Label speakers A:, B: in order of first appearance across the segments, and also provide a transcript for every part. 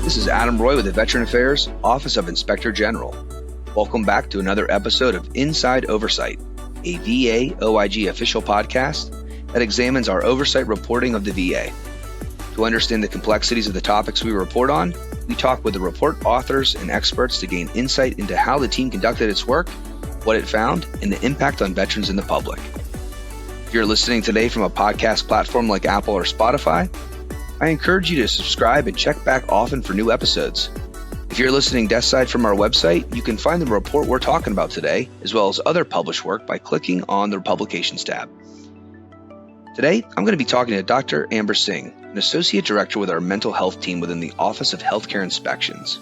A: This is Adam Roy with the Veteran Affairs Office of Inspector General. Welcome back to another episode of Inside Oversight, a VA OIG official podcast that examines our oversight reporting of the VA. To understand the complexities of the topics we report on, we talk with the report authors and experts to gain insight into how the team conducted its work, what it found, and the impact on veterans and the public. If you're listening today from a podcast platform like Apple or Spotify, I encourage you to subscribe and check back often for new episodes. If you're listening desk side from our website, you can find the report we're talking about today, as well as other published work by clicking on the Publications tab. Today, I'm going to be talking to Dr. Amber Singh, an Associate Director with our mental health team within the Office of Healthcare Inspections.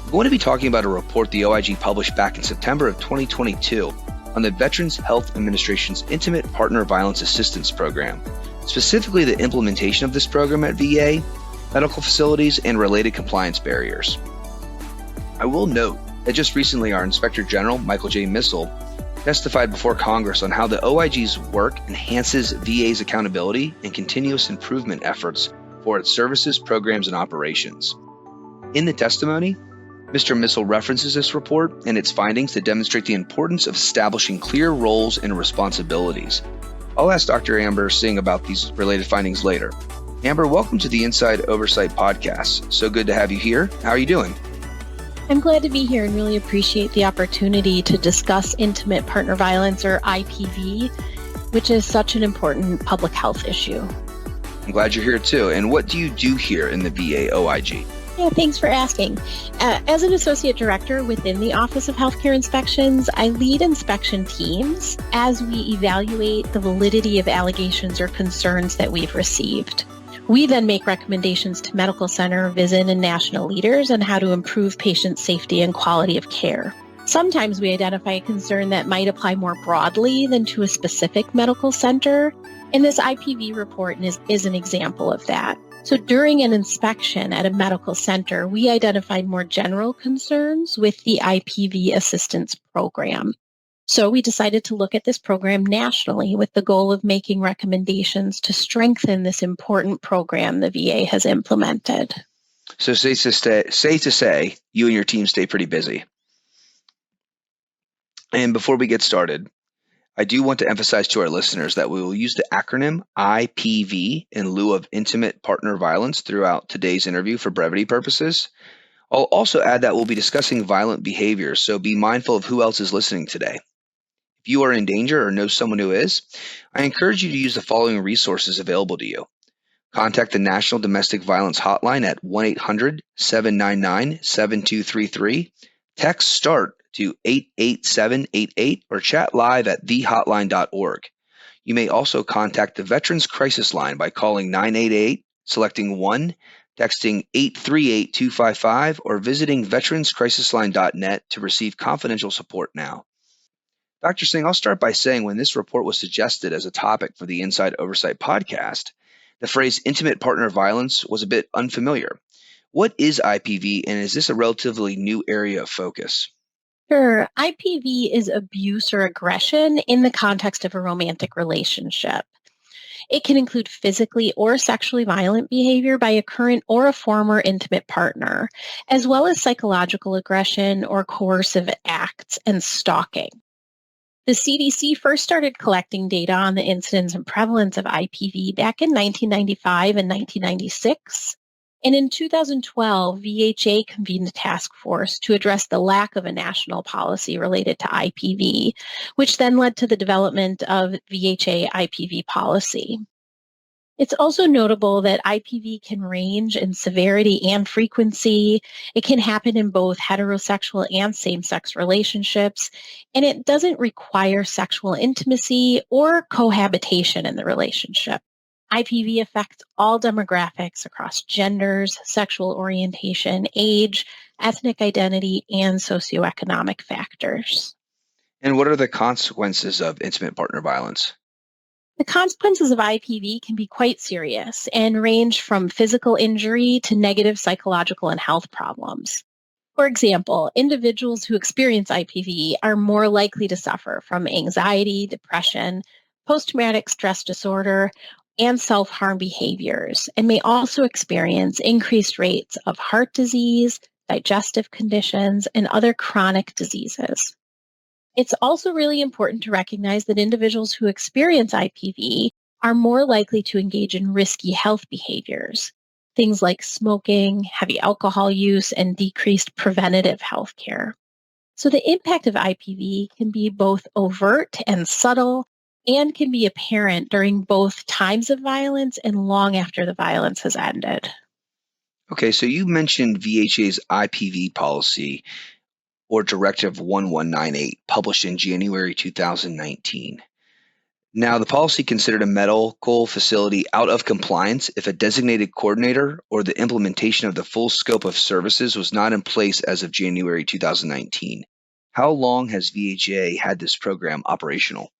A: We're going to be talking about a report the OIG published back in September of 2022 on the Veterans Health Administration's Intimate Partner Violence Assistance Program, specifically the implementation of this program at VA, medical facilities, and related compliance barriers. I will note that just recently our Inspector General, Michael J. Missel, testified before Congress on how the OIG's work enhances VA's accountability and continuous improvement efforts for its services, programs, and operations. In the testimony, Mr. Missel references this report and its findings to demonstrate the importance of establishing clear roles and responsibilities. I'll ask Dr. Amber Singh about these related findings later. Amber, welcome to the Inside Oversight Podcast. So good to have you here. How are you doing?
B: I'm glad to be here and really appreciate the opportunity to discuss intimate partner violence, or IPV, which is such an important public health issue.
A: I'm glad you're here too. And what do you do here in the VA OIG?
B: Yeah, thanks for asking. As an associate director within the Office of Healthcare Inspections, I lead inspection teams as we evaluate the validity of allegations or concerns that we've received. We then make recommendations to medical center, VISN, and national leaders on how to improve patient safety and quality of care. Sometimes we identify a concern that might apply more broadly than to a specific medical center, and this IPV report is an example of that. So during an inspection at a medical center, we identified more general concerns with the IPV assistance program. So we decided to look at this program nationally with the goal of making recommendations to strengthen this important program the VA has implemented.
A: So safe to say, you and your team stay pretty busy. And before we get started, I do want to emphasize to our listeners that we will use the acronym IPV in lieu of intimate partner violence throughout today's interview for brevity purposes. I'll also add that we'll be discussing violent behaviors, so be mindful of who else is listening today. If you are in danger or know someone who is, I encourage you to use the following resources available to you. Contact the National Domestic Violence Hotline at 1-800-799-7233, text START to 88788, or chat live at thehotline.org. You may also contact the Veterans Crisis Line by calling 988, selecting 1, texting 838-255, or visiting veteranscrisisline.net to receive confidential support now. Dr. Singh, I'll start by saying when this report was suggested as a topic for the Inside Oversight podcast, the phrase intimate partner violence was a bit unfamiliar. What is IPV, and is this a relatively new area of focus?
B: Sure. IPV is abuse or aggression in the context of a romantic relationship. It can include physically or sexually violent behavior by a current or a former intimate partner, as well as psychological aggression or coercive acts and stalking. The CDC first started collecting data on the incidence and prevalence of IPV back in 1995 and 1996. And in 2012, VHA convened a task force to address the lack of a national policy related to IPV, which then led to the development of VHA IPV policy. It's also notable that IPV can range in severity and frequency. It can happen in both heterosexual and same-sex relationships, and it doesn't require sexual intimacy or cohabitation in the relationship. IPV affects all demographics across genders, sexual orientation, age, ethnic identity, and socioeconomic factors.
A: And what are the consequences of intimate partner violence?
B: The consequences of IPV can be quite serious and range from physical injury to negative psychological and health problems. For example, individuals who experience IPV are more likely to suffer from anxiety, depression, post-traumatic stress disorder, and self-harm behaviors, and may also experience increased rates of heart disease, digestive conditions, and other chronic diseases. It's also really important to recognize that individuals who experience IPV are more likely to engage in risky health behaviors, things like smoking, heavy alcohol use, and decreased preventative health care. So the impact of IPV can be both overt and subtle and can be apparent during both times of violence and long after the violence has ended.
A: Okay, so you mentioned VHA's IPV policy or Directive 1198, published in January 2019. Now, the policy considered a medical facility out of compliance if a designated coordinator or the implementation of the full scope of services was not in place as of January 2019. How long has VHA had this program operational?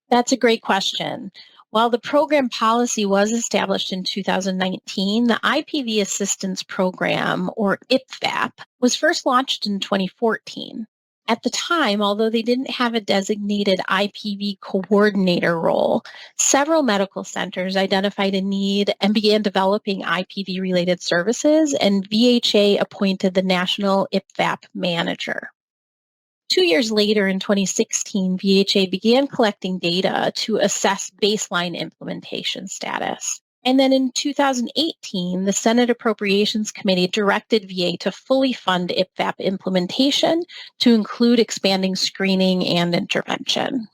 B: That's a great question. While the program policy was established in 2019, the IPV Assistance Program, or IPVAP, was first launched in 2014. At the time, although they didn't have a designated IPV coordinator role, several medical centers identified a need and began developing IPV related services, and VHA appointed the National IPVAP Manager. 2 years later, in 2016, VHA began collecting data to assess baseline implementation status. And then in 2018, the Senate Appropriations Committee directed VA to fully fund IPVAP implementation to include expanding screening and intervention.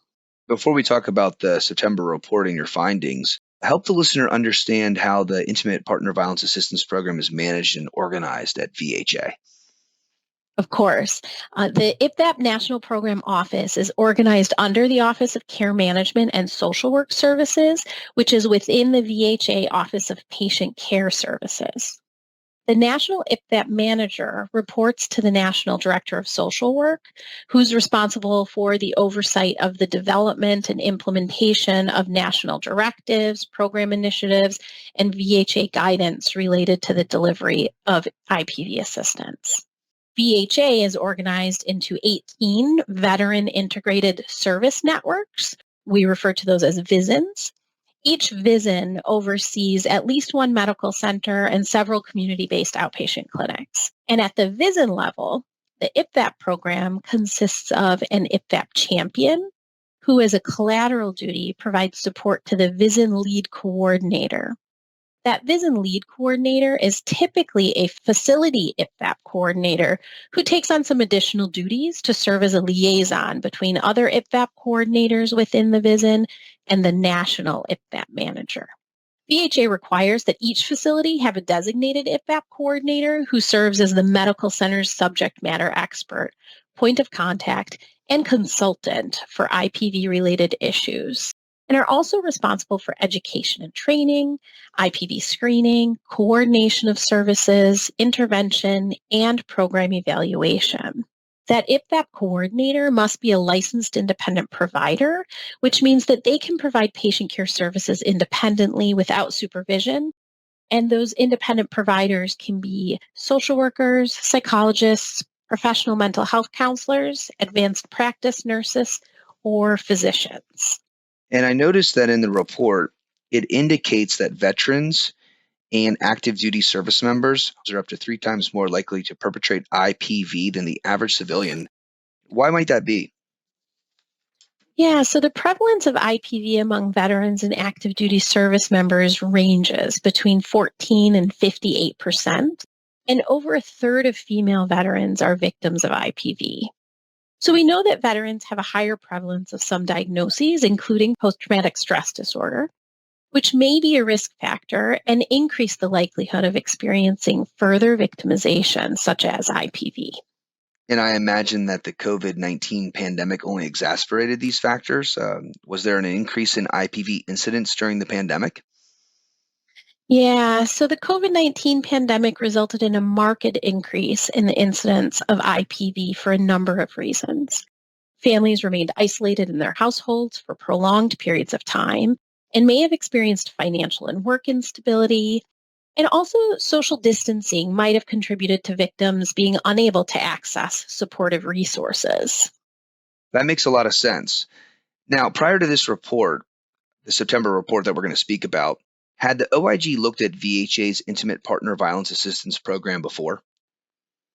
A: Before we talk about the September report and your findings, help the listener understand how the Intimate Partner Violence Assistance Program is managed and organized at VHA.
B: Of course. The IPVAP National Program Office is organized under the Office of Care Management and Social Work Services, which is within the VHA Office of Patient Care Services. The National IPVAP Manager reports to the National Director of Social Work, who's responsible for the oversight of the development and implementation of national directives, program initiatives, and VHA guidance related to the delivery of IPV assistance. VHA is organized into 18 veteran integrated service networks. We refer to those as VISNs. Each VISN oversees at least one medical center and several community-based outpatient clinics. And at the VISN level, the IPVAP program consists of an IPVAP champion, who as a collateral duty provides support to the VISN lead coordinator. That VISN lead coordinator is typically a facility IPVAP coordinator who takes on some additional duties to serve as a liaison between other IPVAP coordinators within the VISN and the national IPVAP manager. VHA requires that each facility have a designated IPVAP coordinator who serves as the medical center's subject matter expert, point of contact, and consultant for IPV-related issues, and are also responsible for education and training, IPV screening, coordination of services, intervention, and program evaluation. That IPVAP coordinator must be a licensed independent provider, which means that they can provide patient care services independently without supervision. And those independent providers can be social workers, psychologists, professional mental health counselors, advanced practice nurses, or physicians.
A: And I noticed that in the report, it indicates that veterans and active duty service members are up to 3 times more likely to perpetrate IPV than the average civilian. Why might that be?
B: Yeah, so the prevalence of IPV among veterans and active duty service members ranges between 14 and 58%, and over a third of female veterans are victims of IPV. So we know that veterans have a higher prevalence of some diagnoses, including post-traumatic stress disorder, which may be a risk factor and increase the likelihood of experiencing further victimization, such as IPV.
A: And I imagine that the COVID-19 pandemic only exacerbated these factors. Was there an increase in IPV incidents during the pandemic?
B: Yeah, so the COVID-19 pandemic resulted in a marked increase in the incidence of IPV for a number of reasons. Families remained isolated in their households for prolonged periods of time and may have experienced financial and work instability. And also, social distancing might have contributed to victims being unable to access supportive resources.
A: That makes a lot of sense. Now, prior to this report, the September report that we're going to speak about, had the OIG looked at VHA's Intimate Partner Violence Assistance Program before?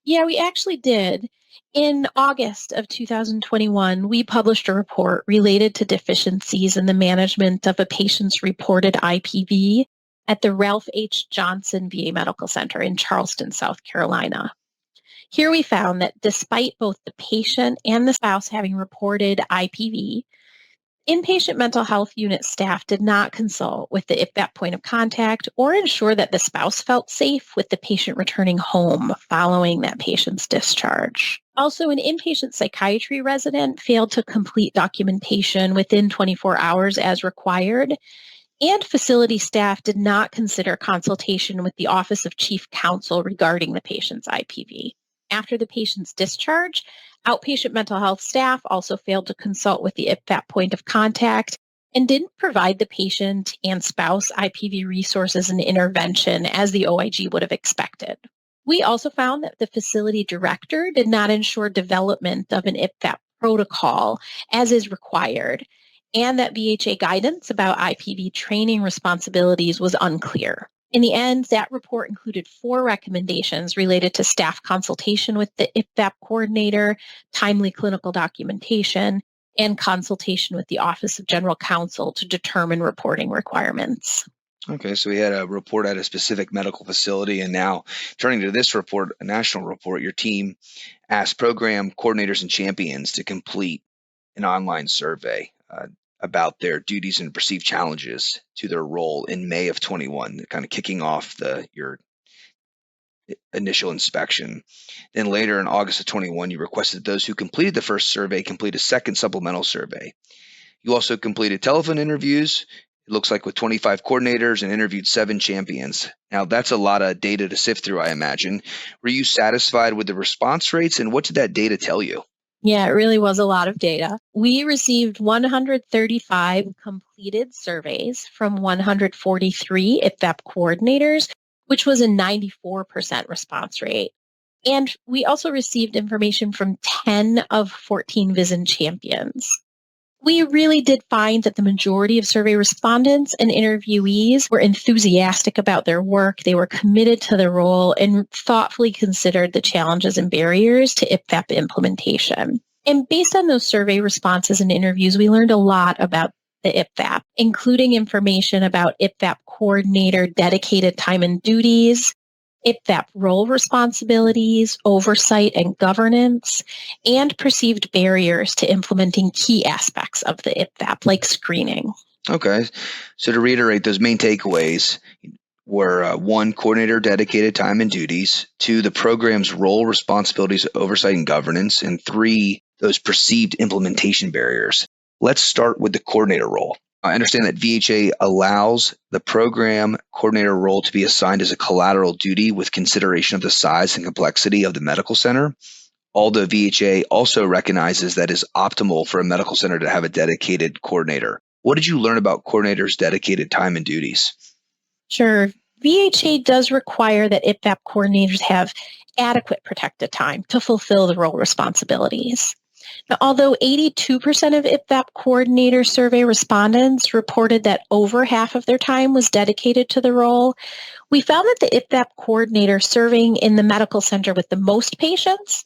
B: Yeah, we actually did. In August of 2021, we published a report related to deficiencies in the management of a patient's reported IPV at the Ralph H. Johnson VA Medical Center in Charleston, South Carolina. Here we found that despite both the patient and the spouse having reported IPV, inpatient mental health unit staff did not consult with the IPVAP point of contact or ensure that the spouse felt safe with the patient returning home following that patient's discharge. Also, an inpatient psychiatry resident failed to complete documentation within 24 hours as required, and facility staff did not consider consultation with the Office of Chief Counsel regarding the patient's IPV. After the patient's discharge, outpatient mental health staff also failed to consult with the IPVAP point of contact and didn't provide the patient and spouse IPV resources and intervention as the OIG would have expected. We also found that the facility director did not ensure development of an IPVAP protocol as is required, and that VHA guidance about IPV training responsibilities was unclear. In the end, that report included 4 recommendations related to staff consultation with the IPVAP coordinator, timely clinical documentation, and consultation with the Office of General Counsel to determine reporting requirements.
A: Okay, so we had a report at a specific medical facility, and now turning to this report, a national report, your team asked program coordinators and champions to complete an online survey about their duties and perceived challenges to their role in May of 21, kind of kicking off your initial inspection. Then later in August of 21, you requested those who completed the first survey complete a second supplemental survey. You also completed telephone interviews, it looks like with 25 coordinators, and interviewed 7 champions. Now, that's a lot of data to sift through, I imagine. Were you satisfied with the response rates, and what did that data tell you?
B: Yeah, it really was a lot of data. We received 135 completed surveys from 143 IPVAP coordinators, which was a 94% response rate. And we also received information from 10 of 14 VISN champions. We really did find that the majority of survey respondents and interviewees were enthusiastic about their work. They were committed to the role and thoughtfully considered the challenges and barriers to IPVAP implementation. And based on those survey responses and interviews, we learned a lot about the IPVAP, including information about IPVAP coordinator dedicated time and duties, IPVAP role responsibilities, oversight and governance, and perceived barriers to implementing key aspects of the IPVAP, like screening.
A: Okay, so to reiterate, those main takeaways were 1, coordinator dedicated time and duties, 2, the program's role, responsibilities, oversight, and governance, and 3, those perceived implementation barriers. Let's start with the coordinator role. I understand that VHA allows the program coordinator role to be assigned as a collateral duty with consideration of the size and complexity of the medical center, although VHA also recognizes that it is optimal for a medical center to have a dedicated coordinator. What did you learn about coordinators' dedicated time and duties? Sure.
B: VHA does require that IPVAP coordinators have adequate protected time to fulfill the role responsibilities. Now, although 82% of IPVAP coordinator survey respondents reported that over half of their time was dedicated to the role, we found that the IPVAP coordinator serving in the medical center with the most patients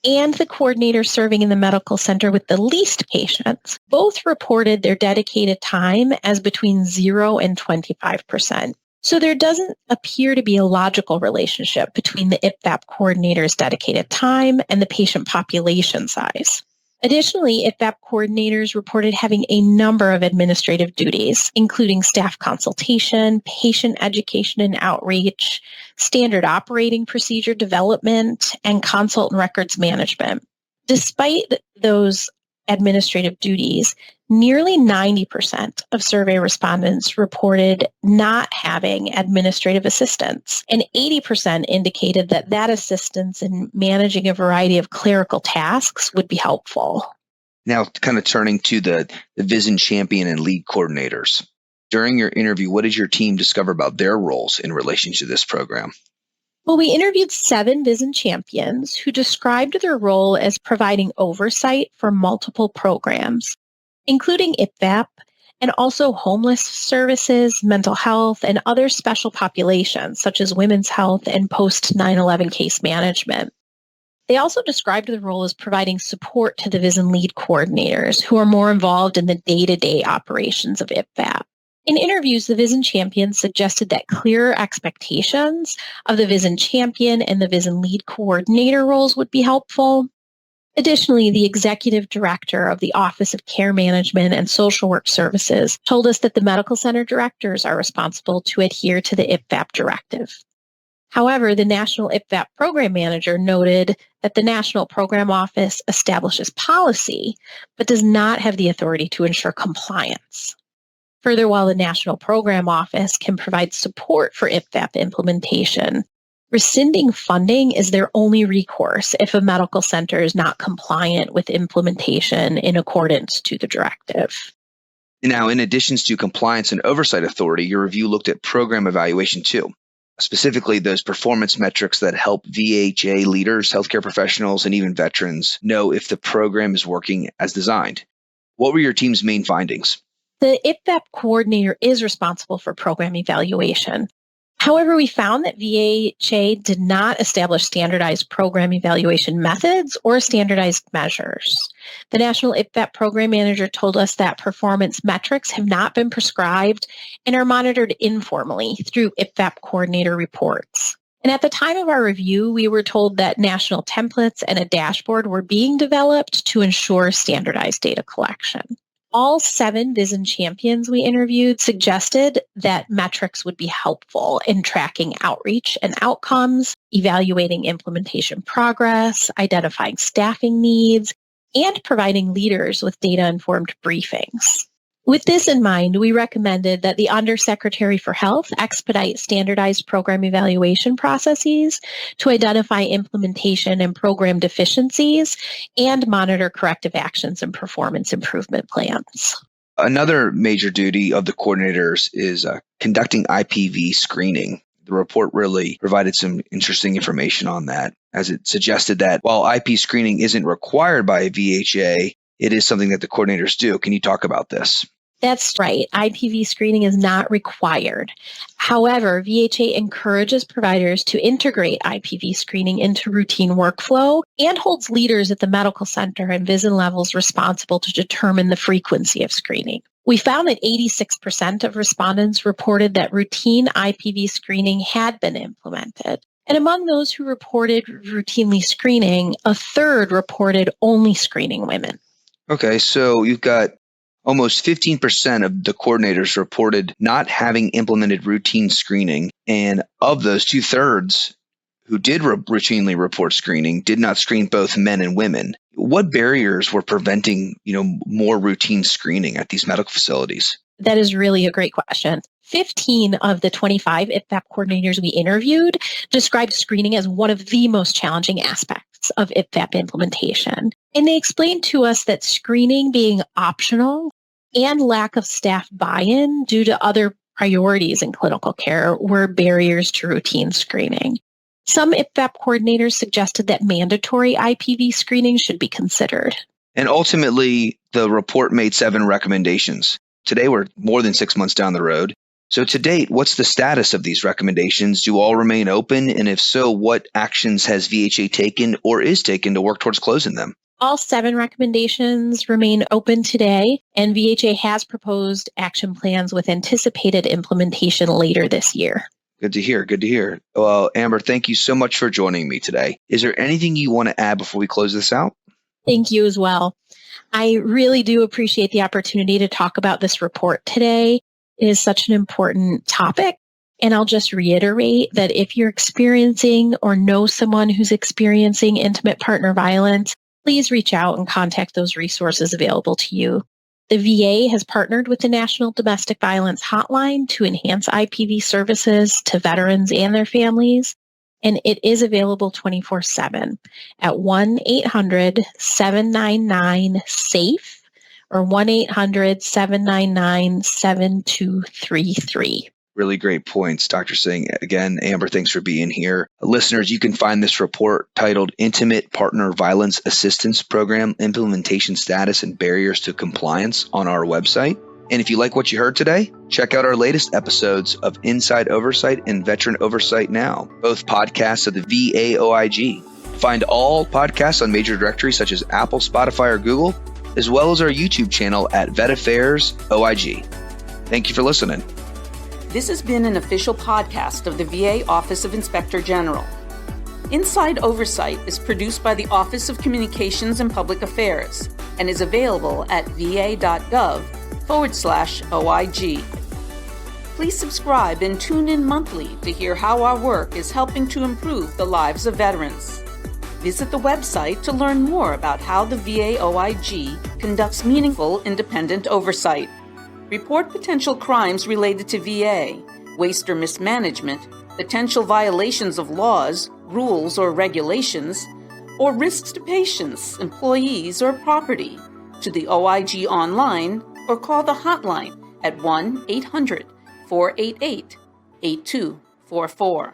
B: and the coordinator serving in the medical center with the least patients both reported their dedicated time as between 0 and 25%. So there doesn't appear to be a logical relationship between the IPVAP coordinator's dedicated time and the patient population size. Additionally, IPVAP coordinators reported having a number of administrative duties, including staff consultation, patient education and outreach, standard operating procedure development, and consultant records management. Despite those administrative duties, nearly 90% of survey respondents reported not having administrative assistance, and 80% indicated that that assistance in managing a variety of clerical tasks would be helpful.
A: Now, kind of turning to the VISN champion and lead coordinators. During your interview, what did your team discover about their roles in relation to this program?
B: Well, we interviewed 7 VISN champions who described their role as providing oversight for multiple programs, including IPVAP, and also homeless services, mental health, and other special populations such as women's health and post 9/11 case management. They also described the role as providing support to the VISN lead coordinators who are more involved in the day-to-day operations of IPVAP. In interviews, the VISN champions suggested that clearer expectations of the VISN champion and the VISN lead coordinator roles would be helpful. Additionally, the executive director of the Office of Care Management and Social Work Services told us that the medical center directors are responsible to adhere to the IPVAP directive. However, the National IPVAP Program Manager noted that the National Program Office establishes policy, but does not have the authority to ensure compliance. Further, while the National Program Office can provide support for IPVAP implementation, rescinding funding is their only recourse if a medical center is not compliant with implementation in accordance to the directive.
A: Now, in addition to compliance and oversight authority, your review looked at program evaluation too, specifically those performance metrics that help VHA leaders, healthcare professionals, and even veterans know if the program is working as designed. What were your team's main findings?
B: The IPVAP coordinator is responsible for program evaluation. However, we found that VHA did not establish standardized program evaluation methods or standardized measures. The National IPVAP Program Manager told us that performance metrics have not been prescribed and are monitored informally through IPVAP coordinator reports. And at the time of our review, we were told that national templates and a dashboard were being developed to ensure standardized data collection. All 7 VISN champions we interviewed suggested that metrics would be helpful in tracking outreach and outcomes, evaluating implementation progress, identifying staffing needs, and providing leaders with data-informed briefings. With this in mind, we recommended that the Undersecretary for Health expedite standardized program evaluation processes to identify implementation and program deficiencies and monitor corrective actions and performance improvement plans.
A: Another major duty of the coordinators is conducting IPV screening. The report really provided some interesting information on that, as it suggested that while IP screening isn't required by VHA, it is something that the coordinators do. Can you talk about this?
B: That's right. IPV screening is not required. However, VHA encourages providers to integrate IPV screening into routine workflow and holds leaders at the medical center and VISN levels responsible to determine the frequency of screening. We found that 86% of respondents reported that routine IPV screening had been implemented. And among those who reported routinely screening, a third reported only screening women.
A: Okay, so you've got almost 15% of the coordinators reported not having implemented routine screening. And of those, 2/3 who did routinely report screening did not screen both men and women. What barriers were preventing, more routine screening at these medical facilities?
B: That is really a great question. 15 of the 25 IPVAP coordinators we interviewed described screening as one of the most challenging aspects of IPVAP implementation. And they explained to us that screening being optional and lack of staff buy-in due to other priorities in clinical care were barriers to routine screening. Some IPVAP coordinators suggested that mandatory IPV screening should be considered.
A: And ultimately, the report made 7 recommendations. Today, we're more than 6 months down the road. So to date, what's the status of these recommendations? Do all remain open? And if so, what actions has VHA taken or is taken to work towards closing them?
B: All 7 recommendations remain open today, and VHA has proposed action plans with anticipated implementation later this year.
A: Good to hear. Good to hear. Well, Amber, thank you so much for joining me today. Is there anything you want to add before we close this out?
B: Thank you as well. I really do appreciate the opportunity to talk about this report today. It is such an important topic. And I'll just reiterate that if you're experiencing or know someone who's experiencing intimate partner violence, please reach out and contact those resources available to you. The VA has partnered with the National Domestic Violence Hotline to enhance IPV services to veterans and their families, and it is available 24/7 at 1-800-799-SAFE or 1-800-799-7233.
A: Really great points, Dr. Singh. Again, Amber, thanks for being here. Listeners, you can find this report titled Intimate Partner Violence Assistance Program Implementation Status and Barriers to Compliance on our website. And if you like what you heard today, check out our latest episodes of Inside Oversight and Veteran Oversight Now, both podcasts of the VA OIG. Find all podcasts on major directories such as Apple, Spotify, or Google, as well as our YouTube channel at Vet Affairs OIG. Thank you for listening.
C: This has been an official podcast of the VA Office of Inspector General. Inside Oversight is produced by the Office of Communications and Public Affairs and is available at va.gov/OIG. Please subscribe and tune in monthly to hear how our work is helping to improve the lives of veterans. Visit the website to learn more about how the VA OIG conducts meaningful independent oversight. Report potential crimes related to VA, waste or mismanagement, potential violations of laws, rules, or regulations, or risks to patients, employees, or property to the OIG online or call the hotline at 1-800-488-8244.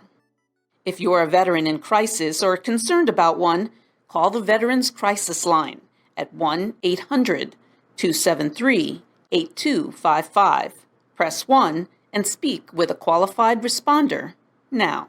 C: If you're a veteran in crisis or concerned about one, call the Veterans Crisis Line at 1-800-273-8255. Press 1 and speak with a qualified responder now.